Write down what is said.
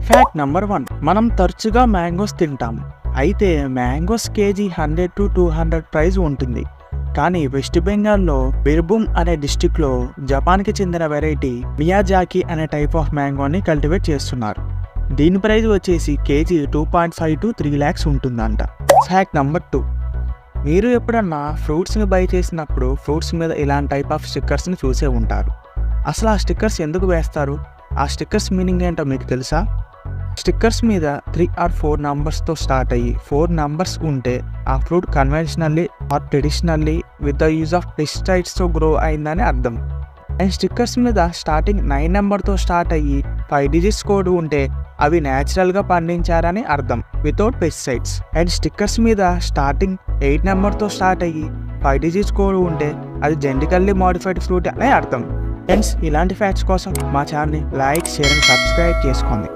Fact number 1, మనం తరచుగా mangoes తింటాం. అయితే మ్యాంగోస్ కేజీ 100 to 200 ప్రైస్ ఉంటుంది. కానీ వెస్ట్ బెంగాల్లో బిర్భూమ్ అనే డిస్టిక్లో జపాన్కి చెందిన వెరైటీ మియాజాకి అనే టైప్ ఆఫ్ మ్యాంగోని కల్టివేట్ చేస్తున్నారు. దీని ప్రైస్ వచ్చేసి కేజీ 2.5 to 3 lakhs ఉంటుందంట. ఫ్యాక్ట్ నెంబర్ 2, మీరు ఎప్పుడన్నా ఫ్రూట్స్ని బై చేసినప్పుడు ఫ్రూట్స్ మీద ఇలాంటి టైప్ ఆఫ్ స్టిక్కర్స్ని చూసే ఉంటారు. అసలు ఆ స్టిక్కర్స్ ఎందుకు వేస్తారు? ఆ స్టిక్కర్స్ మీనింగ్ ఏంటో మీకు తెలుసా? స్టిక్కర్స్ మీద 3 or 4 నంబర్స్తో స్టార్ట్ అయ్యి 4 నంబర్స్ ఉంటే ఆ fruit conventionally or traditionally with the use of పెస్టిసైడ్స్తో గ్రో అయిందని అర్థం. అండ్ స్టిక్కర్స్ మీద స్టార్టింగ్ 9 నెంబర్తో స్టార్ట్ అయ్యి 5 digits కోడ్ ఉంటే అవి న్యాచురల్గా పండించారని అర్థం వితౌట్ పెస్టిసైడ్స్. అండ్ స్టిక్కర్స్ మీద స్టార్టింగ్ 8 నెంబర్తో స్టార్ట్ అయ్యి 5 digits కోడ్ ఉంటే అది జెనెటికల్లీ మోడిఫైడ్ ఫ్రూట్ అనే అర్థం. ఫ్రెండ్స్, ఇలాంటి ఫ్యాక్ట్స్ కోసం మా ఛానల్ని లైక్, షేర్ అండ్ సబ్స్క్రైబ్ చేసుకోండి.